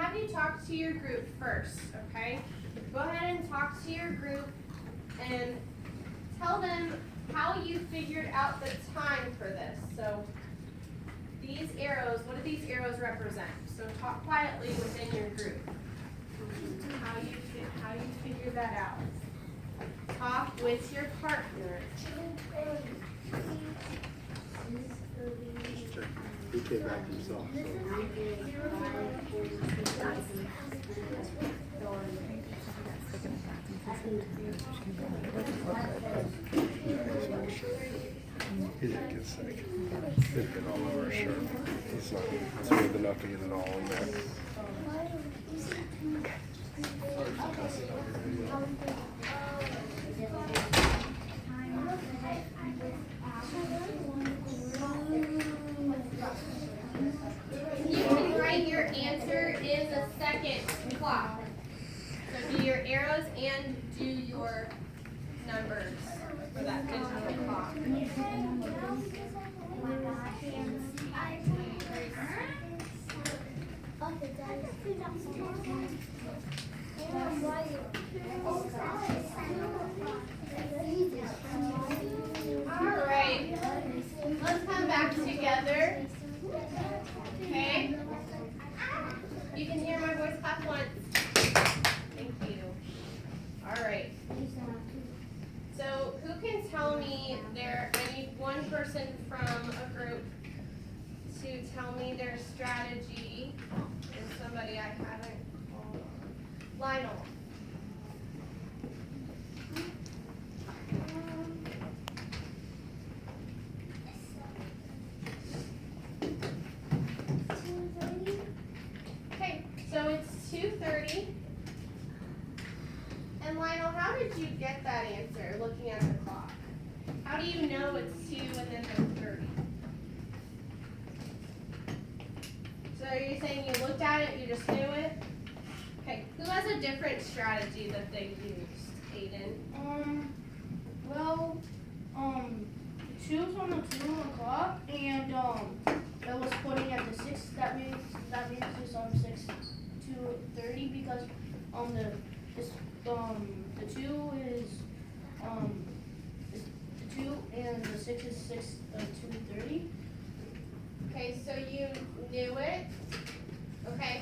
have you talk to your group first, okay? Go ahead and talk to your group and tell them how you figured out the time for this. So these arrows, what do these arrows represent? So talk quietly within your group. How you figure that out. Talk with your partner. He came back himself. He didn't get sick. It didn't get all over his shirt. He's not. It's good enough to get it all in there. You can write your answer in the second clock. So do your arrows and do your numbers for that digital clock. All right, let's come back together. Okay? You can hear my voice clap once. Thank you. All right. So who can tell me I need one person from a group to tell me their strategy, and somebody I haven't called on. Lionel. Okay, so it's 2:30. And Lionel, how did you get that answer looking at the clock? How do you know it's 2 and then there's 30? So are you saying you looked at it, you just knew it? Okay, who has a different strategy that they used? Aiden? Well, 2's on the 2 o'clock, and it was pointing at the 6. That means it's on 6 to 30 because the 2 is the 2 and the 6 is 2:30. Okay, so you knew it. Okay,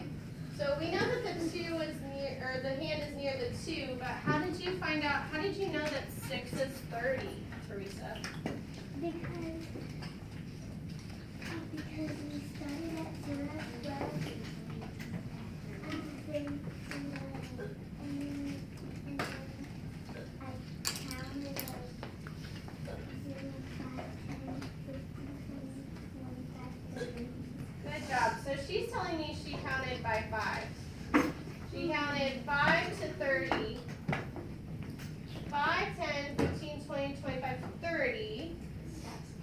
so we know that the 2 is near, or the hand is near the 2, but how did you find out, how did you know that 6 is 30, Teresa? Because we started at 0 at 12, and then I counted like 0, 5, 10, 15, 20, 25, 30. Good job. So she's telling me she counted by 5. She counted 5 to 30. 5, 10, 15, 20, 25, 30.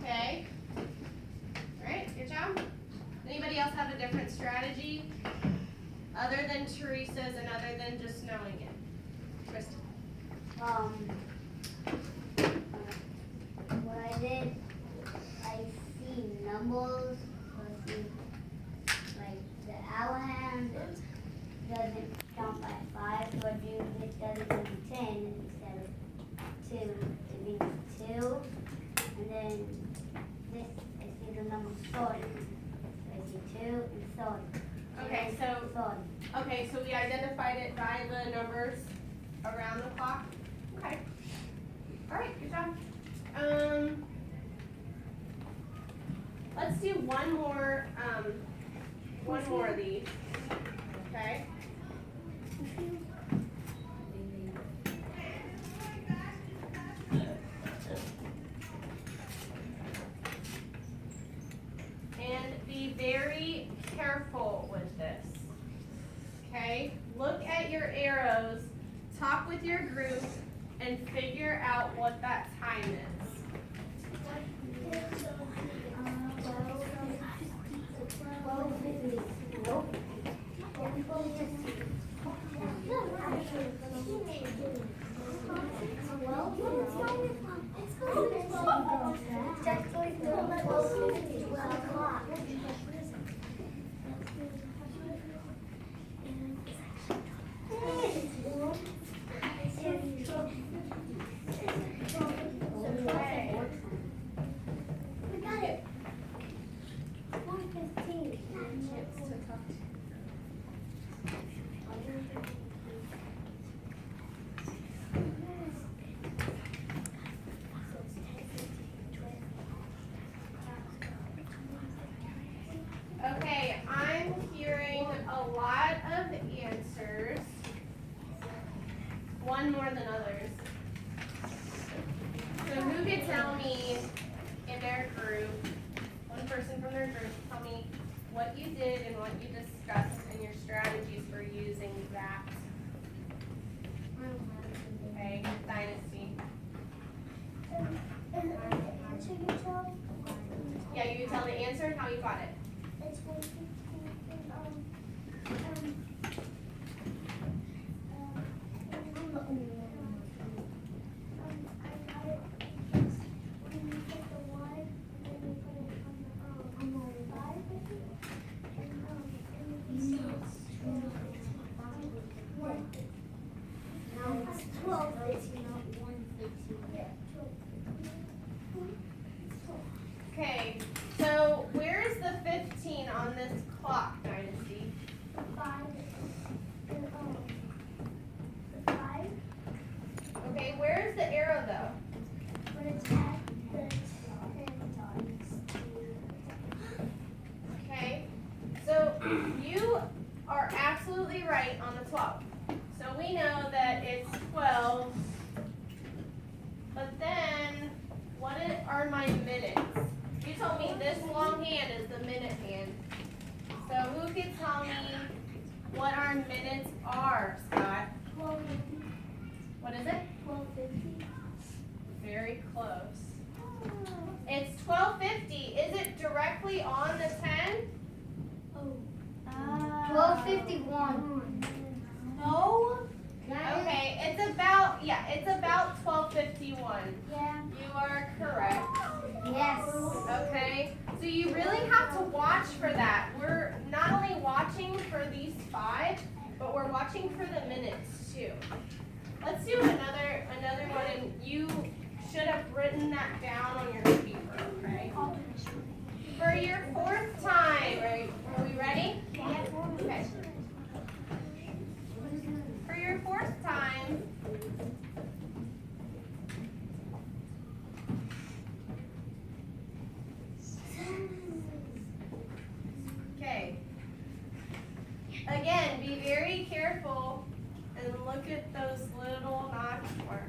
Okay. All right, good job. Anybody else have a different strategy other than Teresa's and other than just knowing it? Kristen. What I did, I see numbers, like the owl hand doesn't count by 5, so I do it does it be 10 instead of 2. It means 2, and then this I see the number 30. So I see 2 and 30. Okay, so we identified it by the numbers around the clock. Okay. All right, good job. Let's do one more of these. Okay. And be very careful with this. Okay? Look at your arrows, talk with your group, and figure out what that time is. Okay, I'm hearing a lot of answers. One more than others. So who could tell me in their group, one person from their group, tell me what you did and what you discussed and your strategies for using that? Okay, Dynasty. Yeah, you can tell the answer and how you got it. Okay, so where is the 15 on this clock, Dynasty? Okay, where is the arrow though? Okay, so you are absolutely right on the 12. So we know that it's 12, but then what are my minutes? You told me this long hand is the minute hand. So who can tell me what our minutes are, Scott? What is it? Very close. It's 12:50. Is it directly on the 10? 12:51. No? Okay, it's about 12:51. Yeah. You are correct. Yes. Okay, so you really have to watch for that. We're not only watching for these 5, but we're watching for the minutes too. Let's do another one, and you should have written that down on your paper, okay? For your 4th time, are we ready? Okay. For your 4th time, okay. Again, be very careful and look at those little notch marks.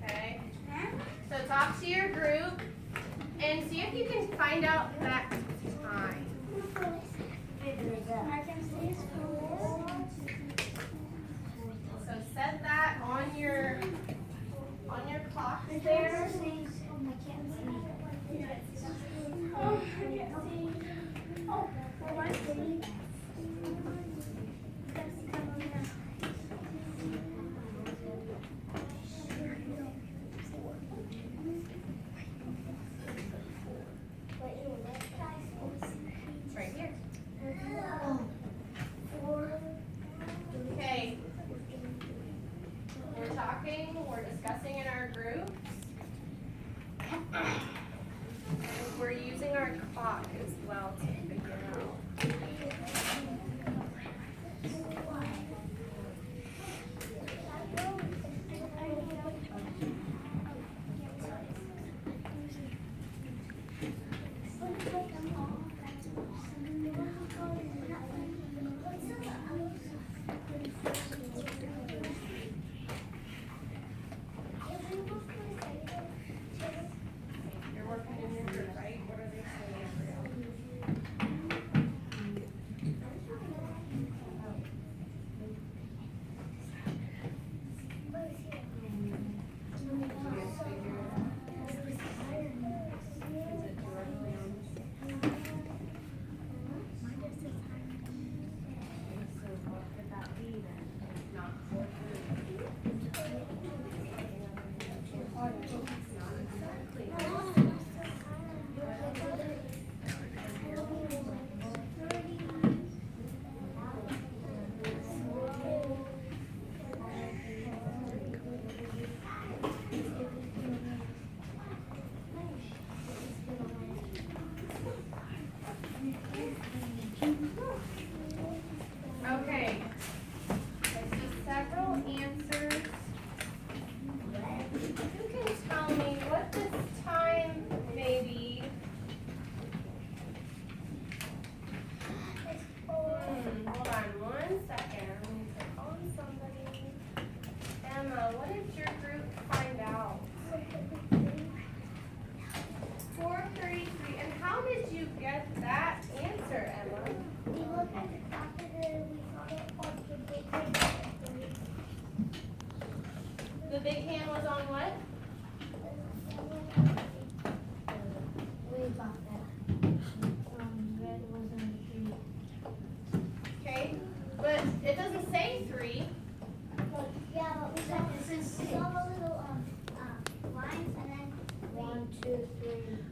Okay. So talk to your group and see if you can find out that time. So set that on your clock there. Right here. Okay. We're discussing in our groups. We're using our clock as well to figure out. You're working in your group, right? What are they saying?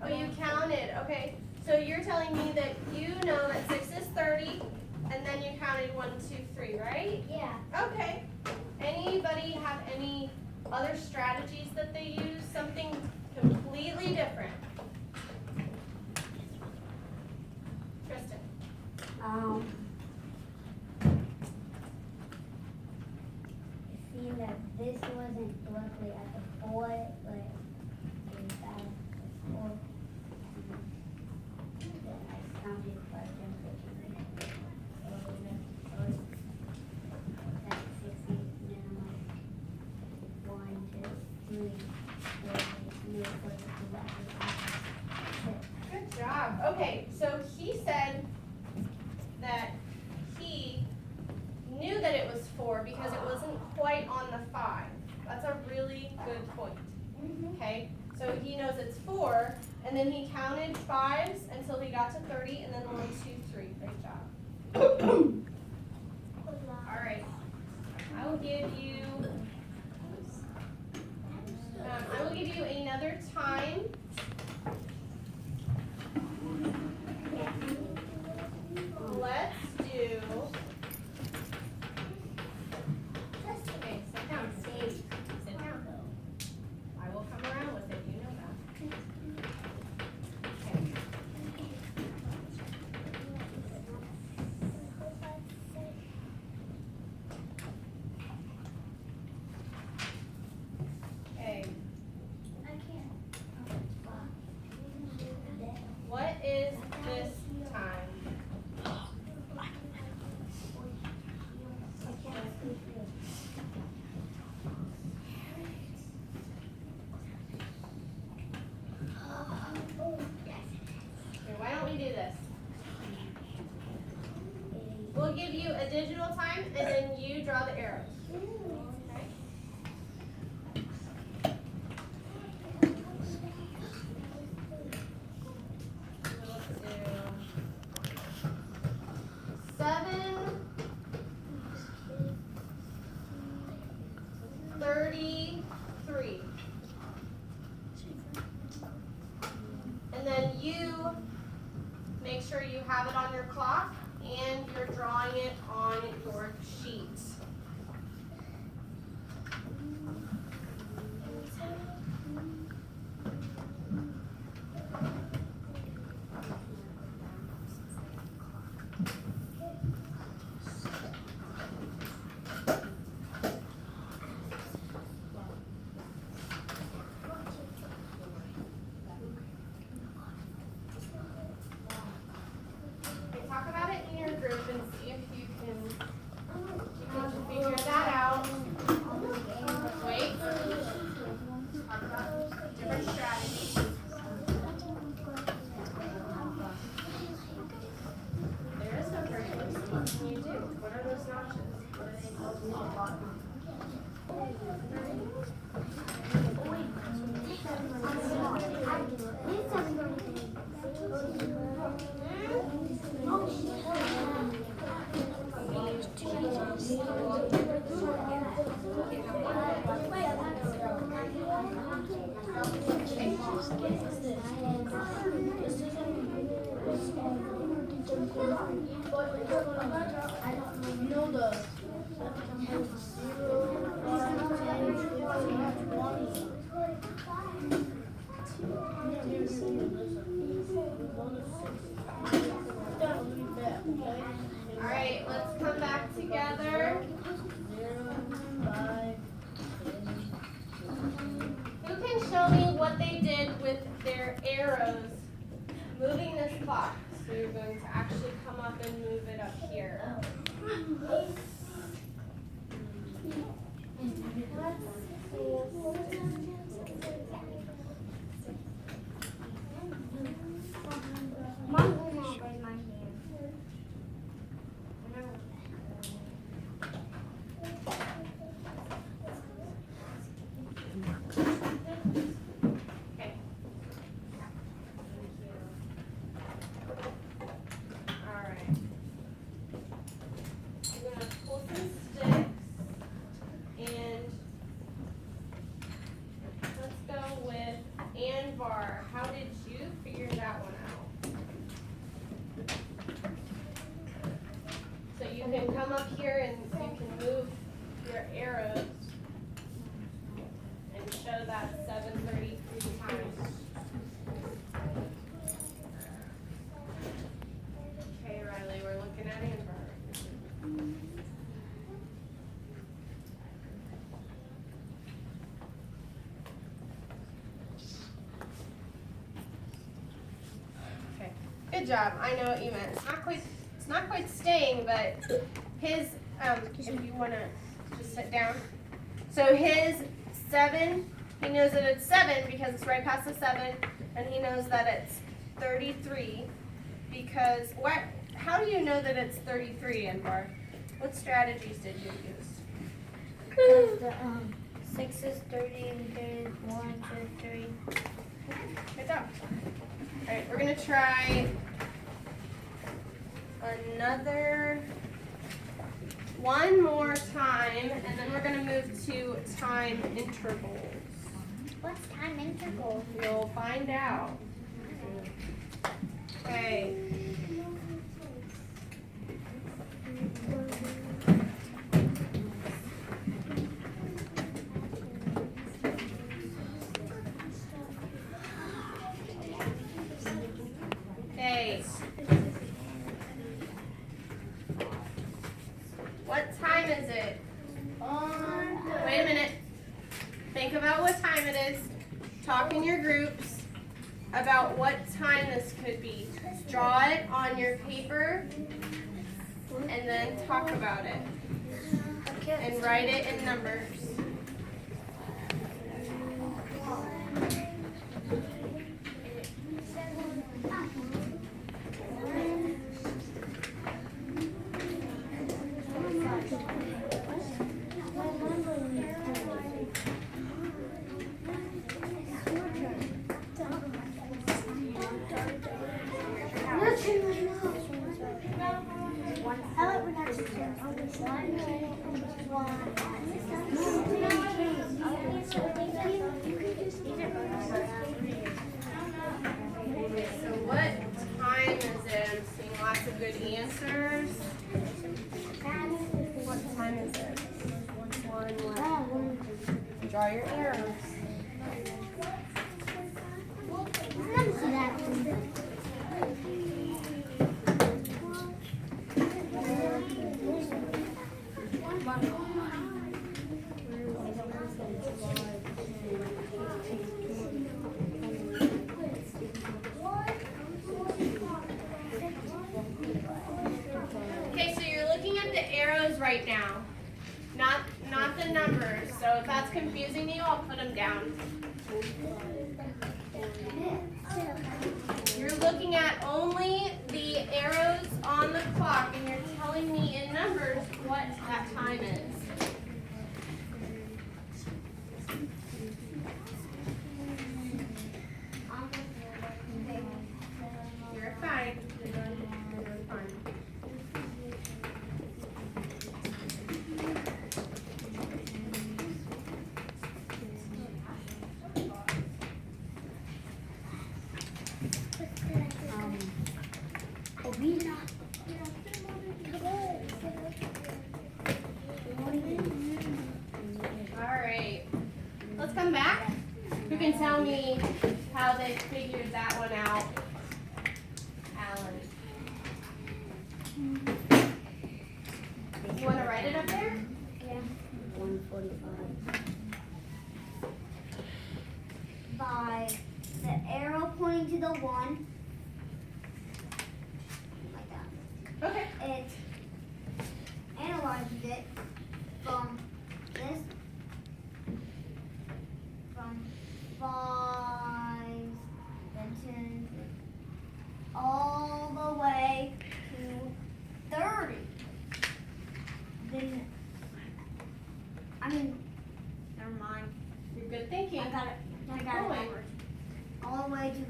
Oh, you counted, okay. So you're telling me that you know that 6 is 30, and then you counted 1, 2, 3, right? Yeah. Okay. Anybody have any other strategies that they use? Something completely different? Tristan. It seemed that this wasn't directly at the 4, but it was at the 4. Then I counted 5 times, which is like 60, and then I'm like 1, 2, 3, 4, and then it goes to that. Good job. Okay, so he said that he knew that it was 4 because it wasn't quite on the 5. That's a really good point. Okay, so he knows it's 4, and then he counted 5s until he got to 30, and then 1, 2, 3. Great job. All right, I will give you another time. Let's do. Okay, sit down. Sit down. I will come around with it. You know that. Okay. Okay. What is this time? Okay, why don't we do this? We'll give you a digital time, and then you draw the arrows. Okay? Let's do 7:33. And then you make sure you have it on your clock and you're drawing it on your sheet. Okay, talk about it in your group and see if you can figure that out. Wait. Talk about different strategies. There is no curriculum. So what can you do? What are those notches? What are they called? You know the 0, 1, 10, 15, 20. All right, let's come back together. 0, 5, 10. Who can show me what they did with their arrows moving this clock? So you're going to actually come up and move it up here. Mom will not raise my hand. Okay. All right. We're gonna pull some sticks and let's go with Anvar. How did you that one out. So you can come up here and you can move your arrows and show that 733 times. Okay, Riley, we're looking at Amber. Okay, good job. I know what you meant. It's not quite staying, but his, if you want to just sit down. So his 7, he knows that it's 7 because it's right past the 7, and he knows that it's 33 because, how do you know that it's 33, Anbar? What strategies did you use? Because the 6 is 30 and there's 1, 2, 3. Good job. All right, we're gonna try one more time, and then we're gonna move to time intervals. What's time interval? You'll find out. Okay. Okay. What time is it? Wait a minute. Think about what time it is. Talk in your groups about what time this could be. Draw it on your paper and then talk about it. And write it in numbers. So what time is it? I'm seeing lots of good answers. What time is it? Draw your arrows. Okay, so you're looking at the arrows right now, not the numbers. So if that's confusing you, I'll put them down. You're looking at only the arrows on the clock, and you're telling me in numbers what that time is. You're fine. You're doing fine. All right. Let's come back. Who can tell me how they figured that one out? Alan. You want to write it up there? Yeah. 145. By the arrow pointing to the 1. Like that. Okay. It analyzes it from this, from 5, then 10, all the way to 30. Then, never mind. You're good thinking. I got it Going. backwards. All the way to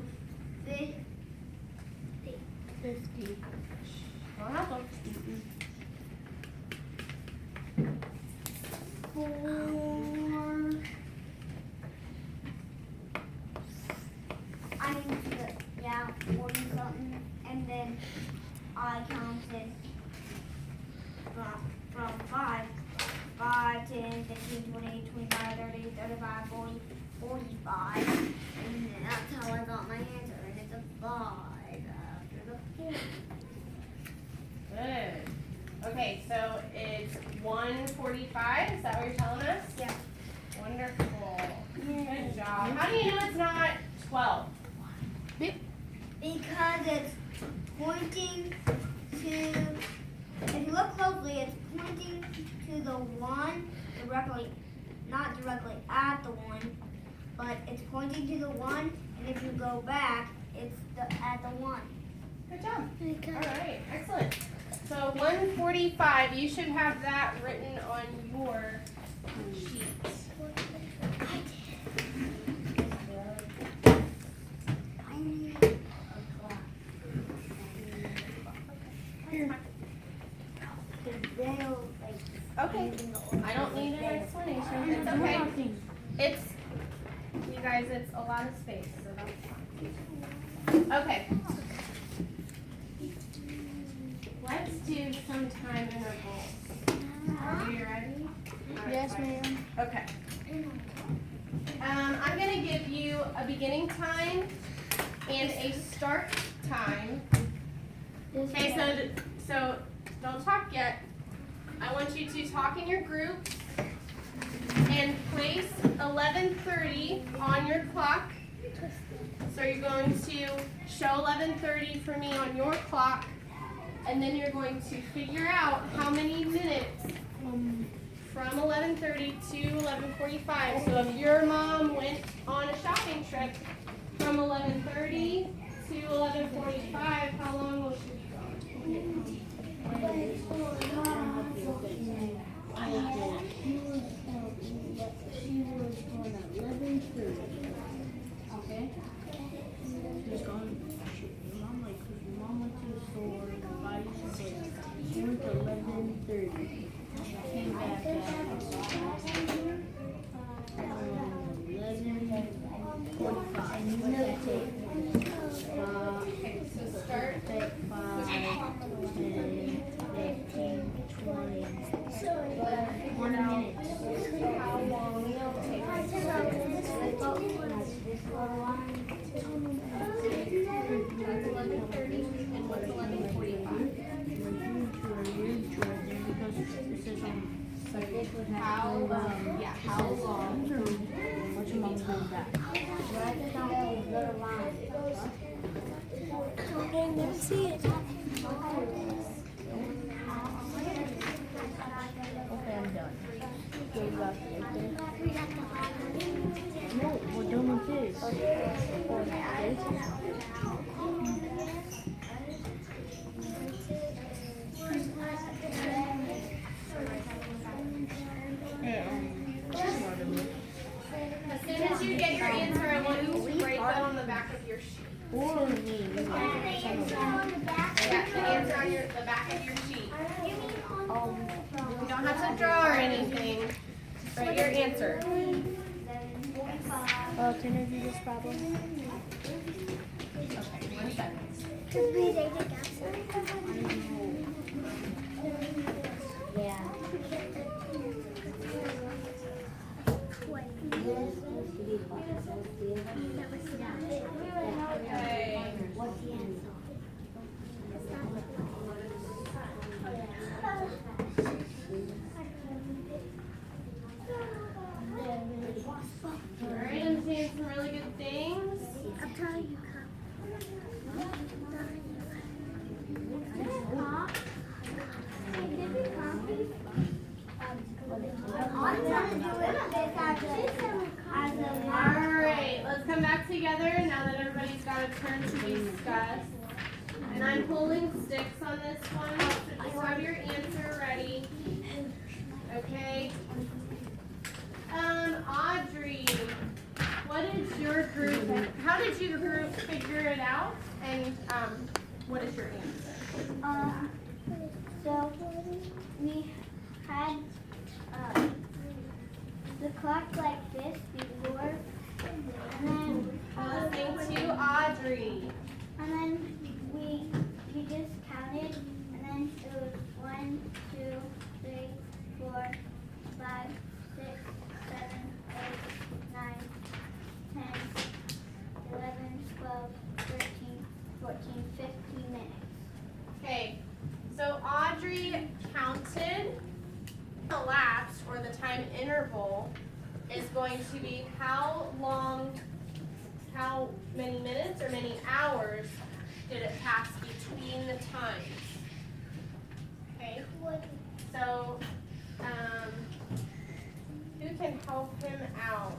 50. I'll help them. 4. Yeah. then I counted from 5, 10, 15, 20, 25, 30, 35, 40, 45. And then that's how I got my answer. And it's a 5 after the 4. Good. Okay, so it's 1:45. Is that what you're telling us? Yeah. Wonderful. Good job. How do you know it's not 12? Because it's pointing to, if you look closely, it's pointing to the 1 directly, not directly at the 1, but it's pointing to the 1, and if you go back, it's at the 1. Good job. All right, excellent. So 1:45, you should have that written on your sheet. Okay, I don't need an explanation. It's okay. It's, you guys, it's a lot of space, so that's fine. Okay. Let's do some time intervals. Are you ready? Yes, ma'am. Okay. I'm going to give you a beginning time and a start time. Okay, so don't talk yet. I want you to talk in your groups and place 11:30 on your clock. So you're going to show 11:30 for me on your clock, and then you're going to figure out how many minutes from 11:30 to 11:45. So if your mom went on a shopping trip from 11:30 to 11:45, how long will she be gone? She was going at 11:30. Okay? She was going. Your mom went to the store and buy some things. She went to 11:30. She came back at 11:45. Okay, so start. 5, 10, 15, 20, 1 minute. How long will it take? That's 11:30 and what's 11:45? How long? What's your mom's going back? Okay, I'm done. Go back right there. No, we're done with this. As soon as you get your answer, I want you to write that on the back of your sheet. Or me. Yeah, the answer on the back of your sheet. You don't have to draw or anything. Just write your answer. Can I do this problem? Okay, 1 second. Yeah. Okay. What's the answer? Alright, I'm seeing some really good things. I'm telling you, Alright, let's come back together now that everybody's got a turn to discuss. And I'm pulling sticks on this one, so just have your answer ready. Okay. Audrey, what is your group, how did your group figure it out? And what is your answer? So we had the clock like this before, and then Listening to Audrey. we 1, 2, 3, 4, 5, 6, 7, 8, 9, 10, 11, 12, 13, 14, 15 minutes. Okay, so Audrey counted the elapsed, or the time interval, is going to be how long, how many minutes or many hours did it pass between the times. Okay, so who can help him out?